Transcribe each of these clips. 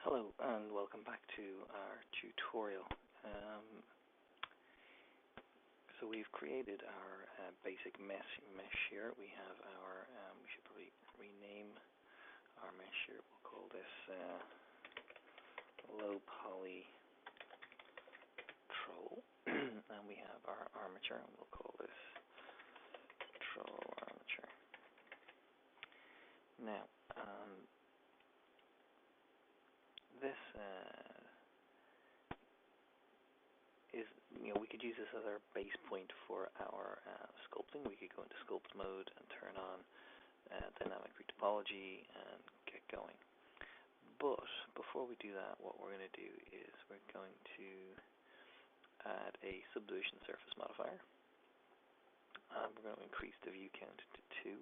Hello and welcome back to our tutorial. So we've created our basic mesh here. We have our, we should probably rename our mesh here. We'll call this low poly troll. And we have our armature, and we'll call this troll armature. Now, this is, we could use this as our base point for our sculpting. We could go into sculpt mode and turn on dynamic retopology and get going. But before we do that, what we're going to do is we're going to add a subdivision surface modifier. We're going to increase the view count to 2,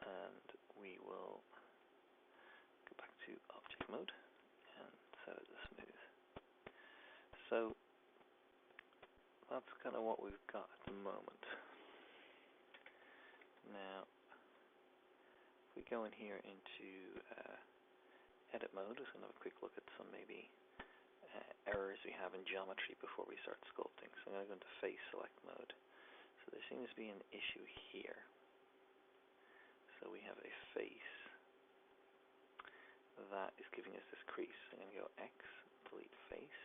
and we will go back to object mode and set it to smooth. So that's kind of what we've got at the moment. Now, if we go in here into edit mode, we're going to have a quick look at some maybe errors we have in geometry before we start sculpting. So I'm going to go into face select mode. So there seems to be an issue here. So we have a face that is giving us this crease. I'm going to go X, delete face,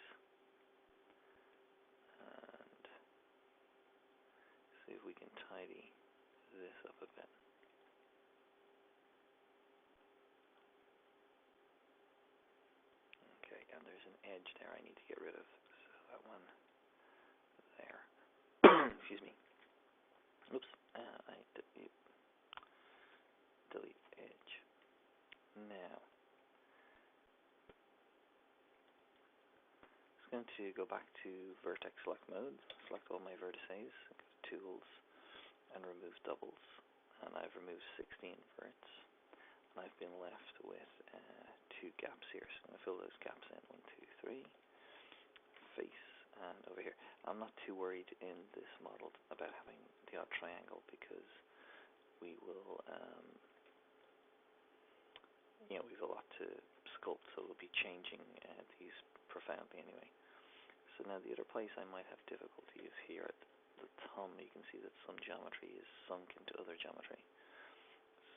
and see if we can tidy this up a bit. Okay, and there's an edge there I need to get rid of. So that one there. Excuse me. Oops. I delete edge. Now, I'm going to go back to vertex select mode, select all my vertices, go to tools, and remove doubles. And I've removed 16 verts. And I've been left with 2 gaps here. So I'm going to fill those gaps in. 1, 2, 3. Face, and over here. I'm not too worried in this model about having the odd triangle because we will, we have a lot to sculpt, so we'll be changing these profoundly anyway. So now the other place I might have difficulty is here at the thumb. You can see that some geometry is sunk into other geometry.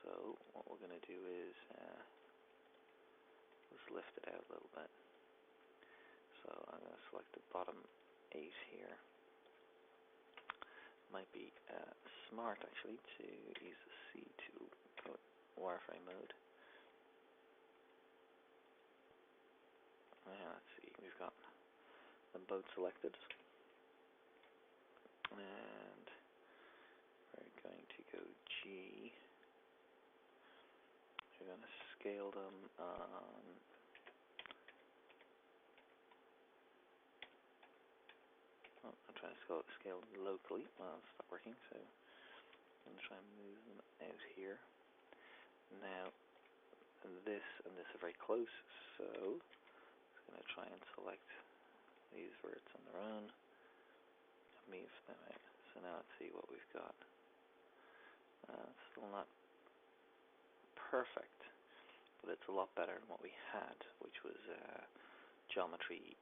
So what we're going to do is let's lift it out a little bit. So I'm going to select the bottom 8 here. Might be smart actually to use the C tool, go wireframe mode. Let's see, we've got them both selected. And we're going to go G. We're going to scale them on I'm trying to scale them locally. Well, it's not working, so I'm going to try and move them out here. Now, this and this are very close, so I'm going to try and select these verts on their own and move them out. So now let's see what we've got. Still not perfect, but it's a lot better than what we had, which was geometry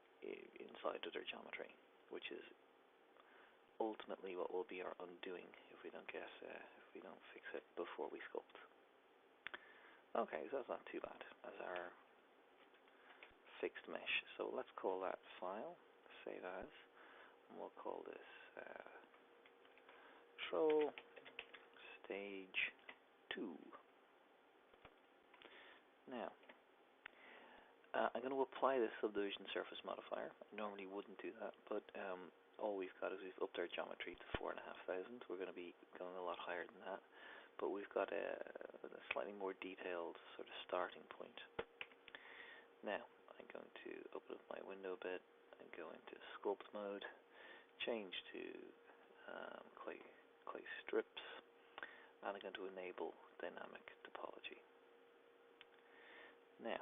inside other geometry, which is ultimately what will be our undoing if we don't fix it before we sculpt. Okay, so that's not too bad as our fixed mesh. So let's call that file, save as, and we'll call this troll stage 2. Now, I'm going to apply this subdivision surface modifier. I normally wouldn't do that, but all we've got is we've upped our geometry to 4,500. We're going to be going a lot higher than that, but we've got a slightly more detailed sort of starting point. Now, I'm going to open up my window a bit and go into sculpt mode, change to clay strips, and I'm going to enable dynamic topology. Now,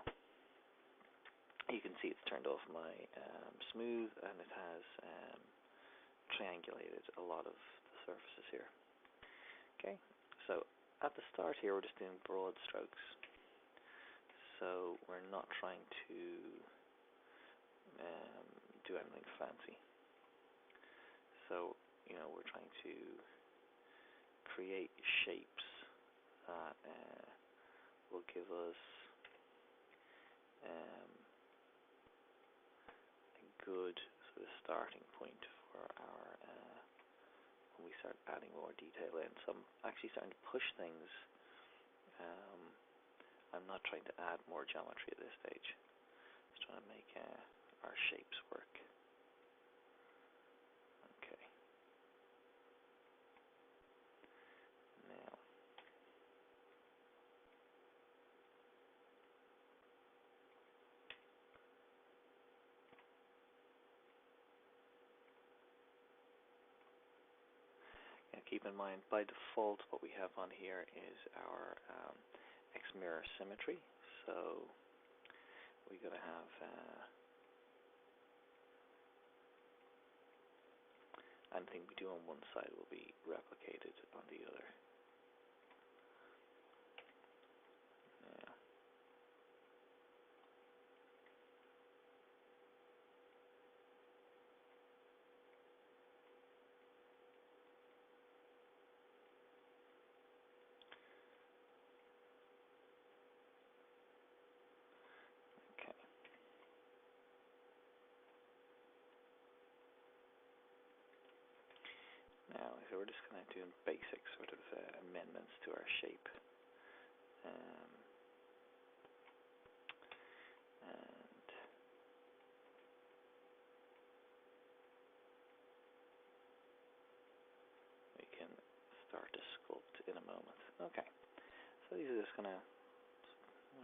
you can see it's turned off my smooth, and it has triangulated a lot of the surfaces here. Okay, so at the start here we're just doing broad strokes. So So we're not trying to do anything fancy. So, we're trying to create shapes that will give us a good sort of starting point for our when we start adding more detail in. So I'm actually starting to push things. I'm not trying to add more geometry at this stage. Just trying to make our shapes work. Okay. Now, keep in mind, by default, what we have on here is our X-mirror symmetry. So we're going to have anything we do on one side will be replicated on the other. Yeah. Okay. Now, so we're just going to do basic sort of amendments to our shape. And we can start to sculpt in a moment. Okay, so these are just going to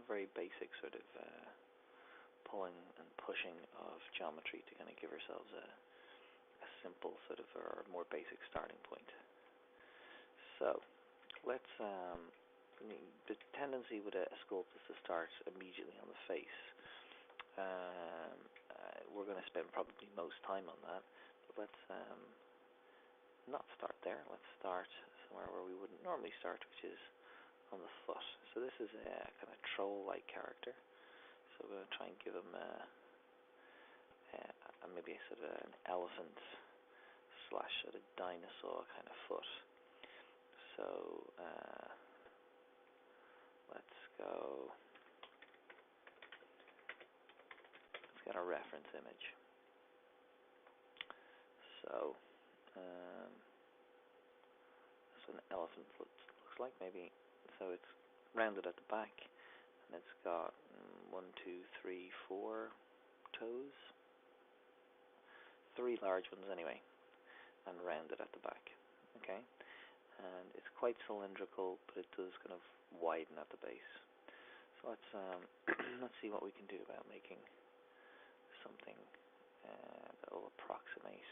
very basic sort of pulling and pushing of geometry to kind of give ourselves a simple sort of or more basic starting point. So let's the tendency with a sculpt is to start immediately on the face. We're going to spend probably most time on that, but let's not start there. Let's start somewhere where we wouldn't normally start, which is on the foot. So this is a kind of troll-like character. So we're going to try and give him maybe a sort of an elephant slash sort of dinosaur kind of foot. So let's go. Let's get a reference image. So that's what an elephant foot looks like, maybe. So it's rounded at the back, and it's got 1, 2, 3, 4 toes. 3 large ones anyway, and rounded at the back. Okay, and it's quite cylindrical, but it does kind of widen at the base. So let's let's see what we can do about making something that will approximate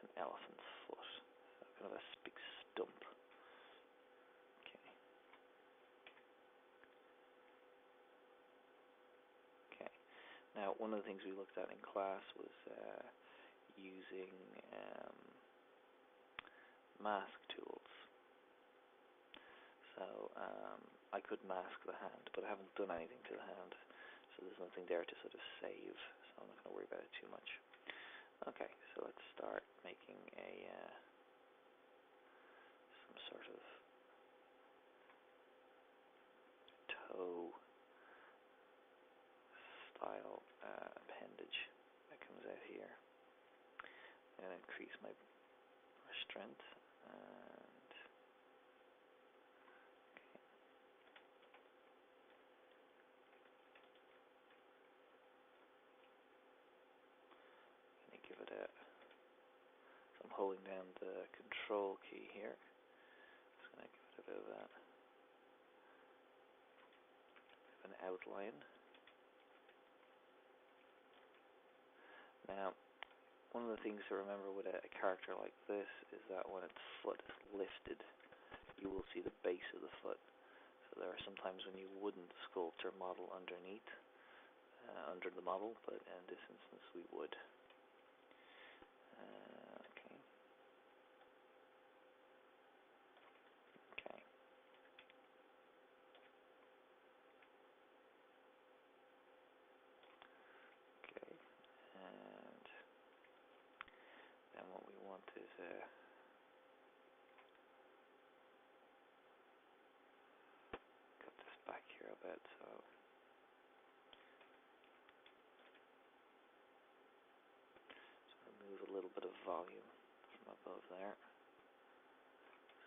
an elephant's foot. So kind of a big stump. Okay. Okay. Now, one of the things we looked at in class was using mask tools. So I could mask the hand, but I haven't done anything to the hand, so there's nothing there to sort of save, so I'm not going to worry about it too much. Okay, so let's start making some sort of toe style appendage that comes out here. I'm going to increase my brush strength, and I'm going to give it a. So I'm holding down the control key here. Just going to give it a bit of an outline. Now, one of the things to remember with a character like this is that when its foot is lifted, you will see the base of the foot. So there are some times when you wouldn't sculpt or model underneath, under the model, but in this instance we would. Okay. Okay. cut this back here a bit, so remove a little bit of volume from above there.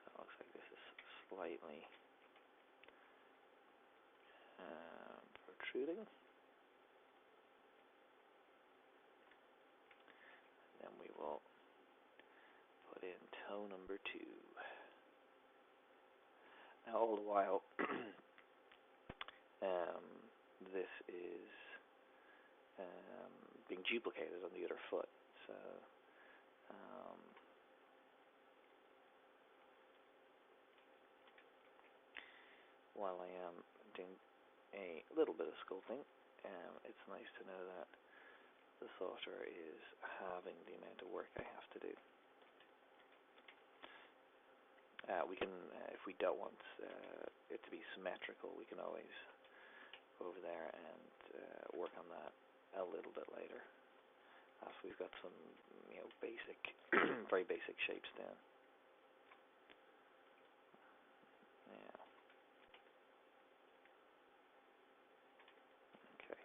So it looks like this is slightly protruding. And then we will put in toe number 2. Now all the while this is being duplicated on the other foot. So while I am doing a little bit of sculpting, it's nice to know that the software is halving the amount of work I have to do. We can, if we don't want it to be symmetrical, we can always go over there and work on that a little bit later, after we've got some, basic, very basic shapes down. Yeah. Okay.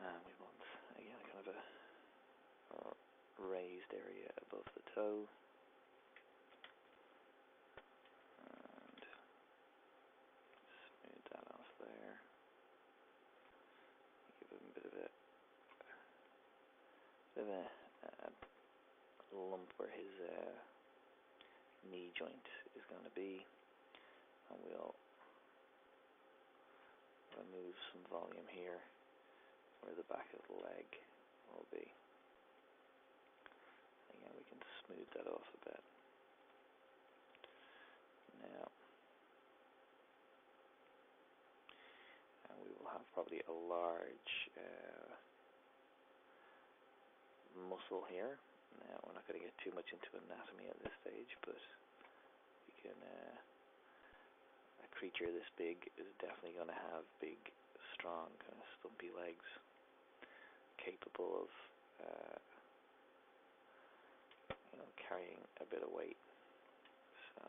And we want, again, kind of a raised area above the toe. And smooth that off there. Give him a bit of a lump where his knee joint is going to be, and we'll remove some volume here where the back of the leg will be. Again, we can smooth that off a bit. Now, and we will have probably a large muscle here. Now, we're not going to get too much into anatomy at this stage, but we can. A creature this big is definitely going to have big, strong, kind of stumpy legs, capable of carrying a bit of weight. So,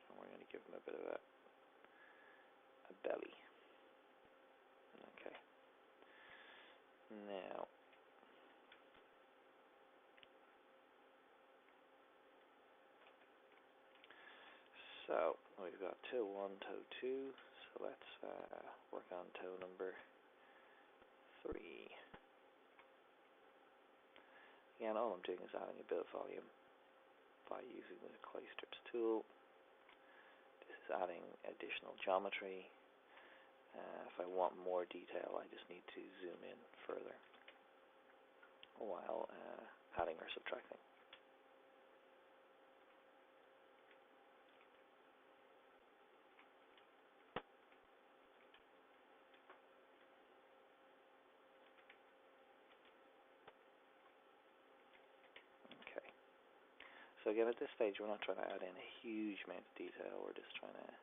and we're going to give him a bit of a belly. Okay. Now, so we've got toe 1, toe 2. So let's work on toe number 3. Again, all I'm doing is adding a bit of volume by using the clay strips tool. This is adding additional geometry. If I want more detail, I just need to zoom in further while adding or subtracting. Okay. So again, at this stage, we're not trying to add in a huge amount of detail. We're just trying to get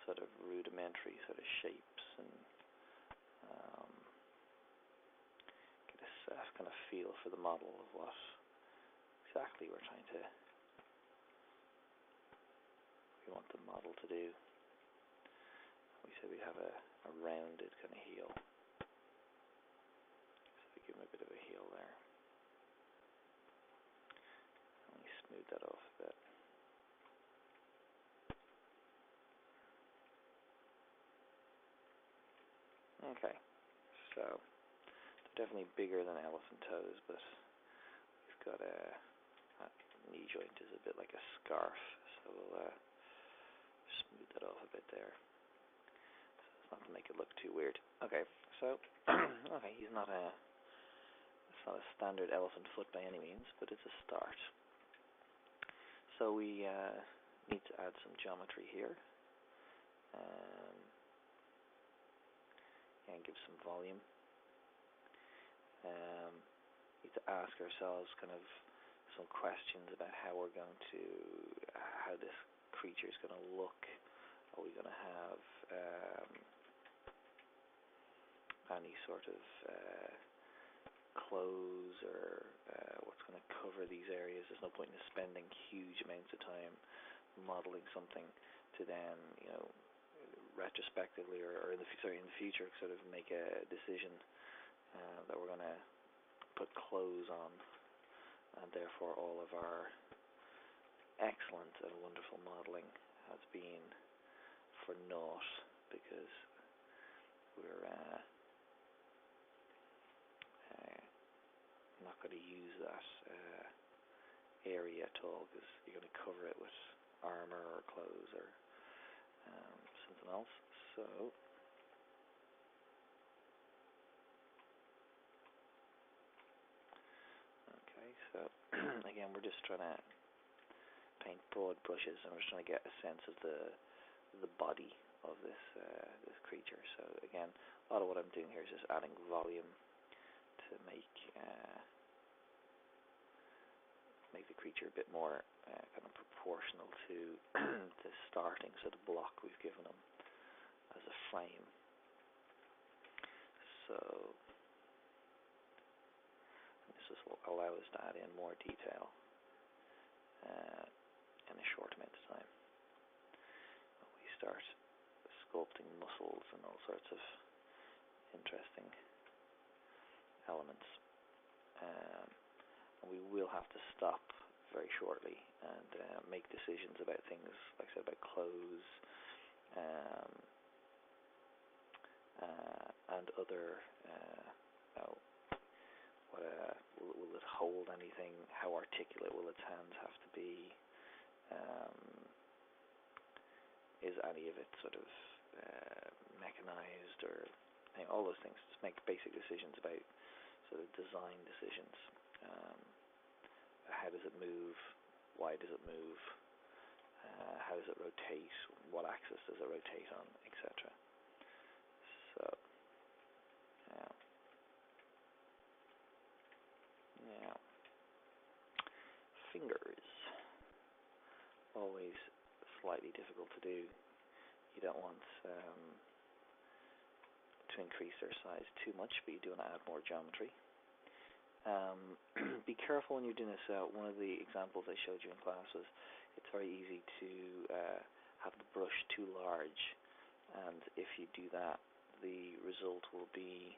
sort of rudimentary sort of shapes and get a kind of feel for the model of what exactly we want the model to do. We said we have a rounded kind of heel, so we give him a bit of a heel there. And we smooth that off a bit. Okay, so they're definitely bigger than elephant toes, but we've got that knee joint is a bit like a scarf, so we'll smooth that off a bit there, so as not to make it look too weird. Okay, so okay, it's not a standard elephant foot by any means, but it's a start. So we need to add some geometry here. And give some volume. Need to ask ourselves kind of some questions about how this creature is going to look. Are we going to have any sort of clothes or what's going to cover these areas. There's no point in spending huge amounts of time modeling something to then, retrospectively or in the future sort of make a decision that we're going to put clothes on, and therefore all of our excellent and wonderful modeling has been for naught because we're not going to use that area at all, because you're going to cover it with armor or clothes or something else. So again, we're just trying to paint broad brushes, and we're just trying to get a sense of the body of this creature. So again, a lot of what I'm doing here is just adding volume to make the creature a bit more kind of proportional to the starting sort of block we've given them as a frame. So this will allow us to add in more detail in a short amount of time. We start sculpting muscles and all sorts of interesting elements. We will have to stop very shortly and make decisions about things, like I said, about clothes and other. Will it hold anything? How articulate will its hands have to be? Is any of it sort of mechanized, or all those things? Just make basic decisions about sort of design decisions. How does it move? Why does it move? How does it rotate? What axis does it rotate on, etc. So, now, fingers, always slightly difficult to do. You don't want to increase their size too much, but you do want to add more geometry. Be careful when you're doing this. One of the examples I showed you in class was it's very easy to have the brush too large, and if you do that, the result will be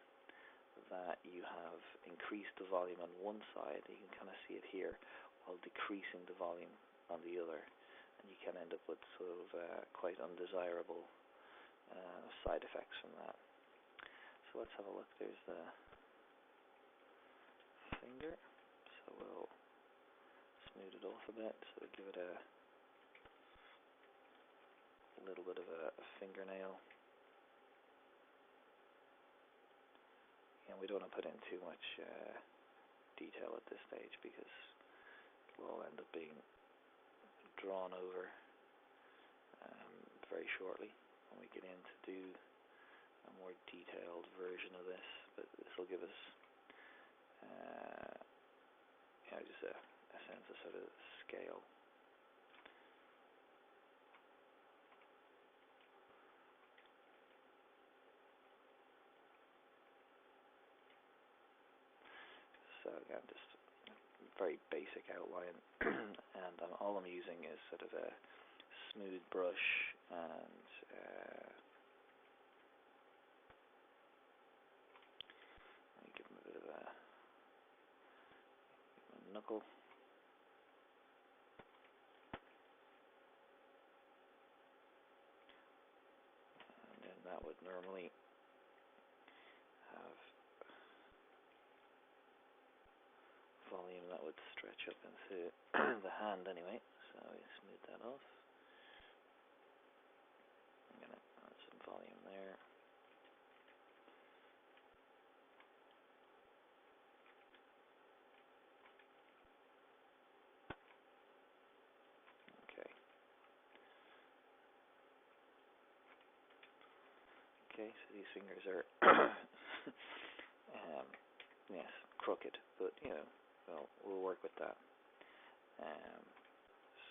that you have increased the volume on one side, you can kind of see it here, while decreasing the volume on the other, and you can end up with sort of quite undesirable side effects from that. So let's have a look. There's the finger, so we'll smooth it off a bit, so we'll give it a little bit of a fingernail. And we don't want to put in too much detail at this stage, because it will end up being drawn over very shortly when we get in to do a more detailed version of this. But this will give us just a sense of sort of scale. So again, just a very basic outline, and all I'm using is sort of a smooth brush and give him a bit of a knuckle. And then that would normally have volume that would stretch up into the hand anyway, so we smooth that off. I'm going to add some volume there. Okay, so these fingers are yes, crooked, but we'll work with that.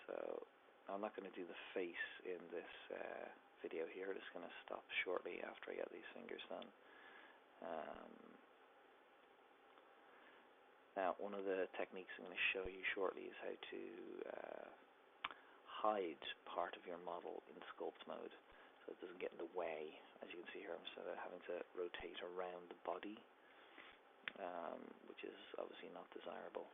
So I'm not going to do the face in this video here. I'm just going to stop shortly after I get these fingers done. Um, Now, one of the techniques I'm going to show you shortly is how to hide part of your model in sculpt mode so it doesn't get in the way. As you can see here, I'm sort of having to rotate around the body, which is obviously not desirable.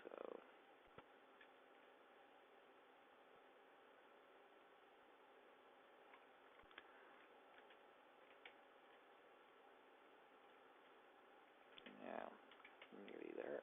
So now, nearly there.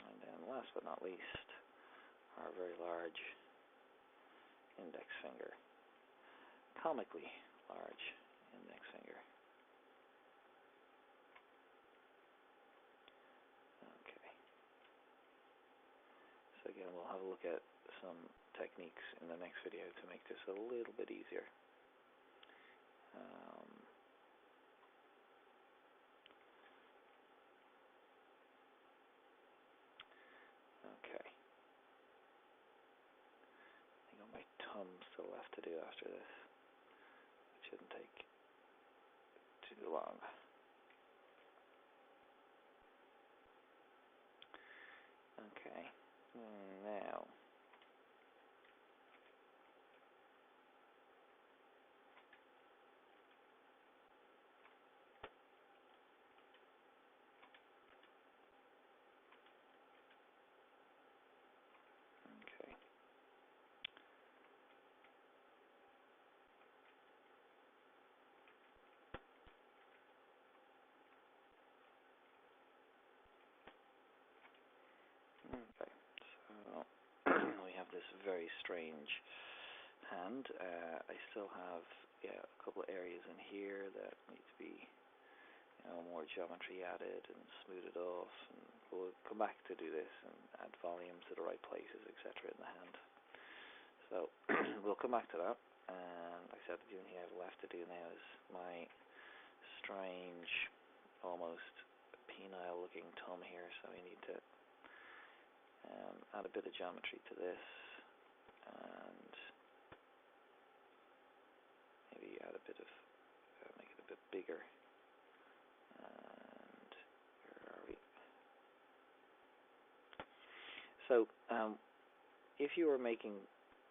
And then last but not least, our very large index finger. Comically large index finger. Okay. So again, we'll have a look at some techniques in the next video to make this a little bit easier. Okay. I got my thumb still left to do after this. It shouldn't take too long. Okay. Now, okay. Okay. So we have this very strange hand. I still have a couple of areas in here that need to be more geometry added and smoothed off, and we'll come back to do this and add volume to the right places, etc. in the hand. So we'll come back to that. And like I said, the only thing I have left to do now is my strange, almost penile looking thumb here, so we need to add a bit of geometry to this and maybe add a bit of, make it a bit bigger. And where are we? So if you were making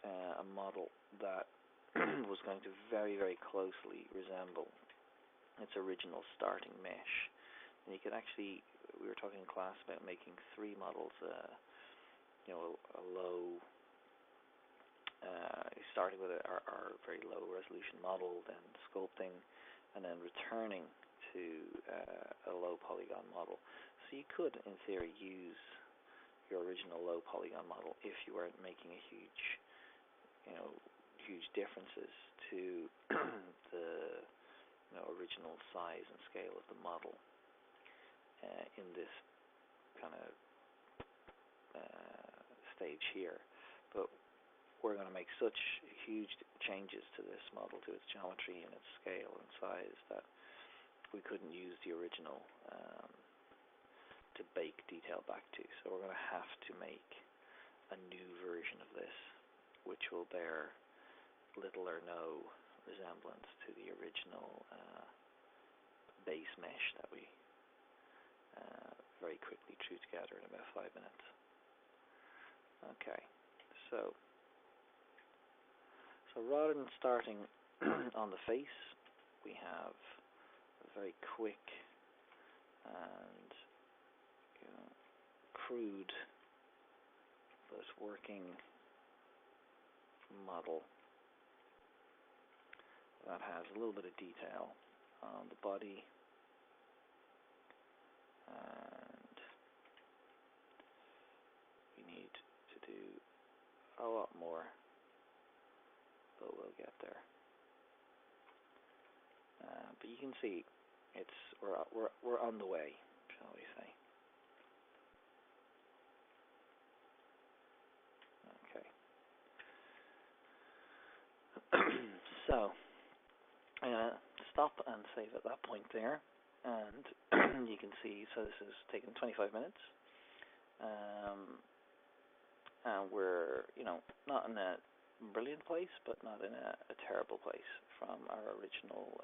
a model that was going to very, very closely resemble its original starting mesh, and you could actually, we were talking in class about making three models, a low, starting with our very low resolution model, then sculpting, and then returning to a low polygon model. So you could, in theory, use your original low polygon model if you weren't making a huge differences to the original size and scale of the model in this kind of stage here. But we're going to make such huge changes to this model, to its geometry and its scale and size, that we couldn't use the original to bake detail back to. So we're going to have to make a new version of this, which will bear little or no resemblance to the original base mesh that we very quickly threw together in about 5 minutes. Okay, so rather than starting on the face, we have a very quick and crude but working model that has a little bit of detail on the body, and we need to do a lot more, but we'll get there. you can see we're on the way, shall we say? Okay. So stop and save at that point there, and you can see. So this has taken 25 minutes, and we're not in a brilliant place, but not in a terrible place from our original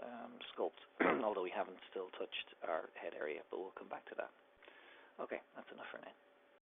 sculpt. Although we haven't still touched our head area, but we'll come back to that. Okay, that's enough for now.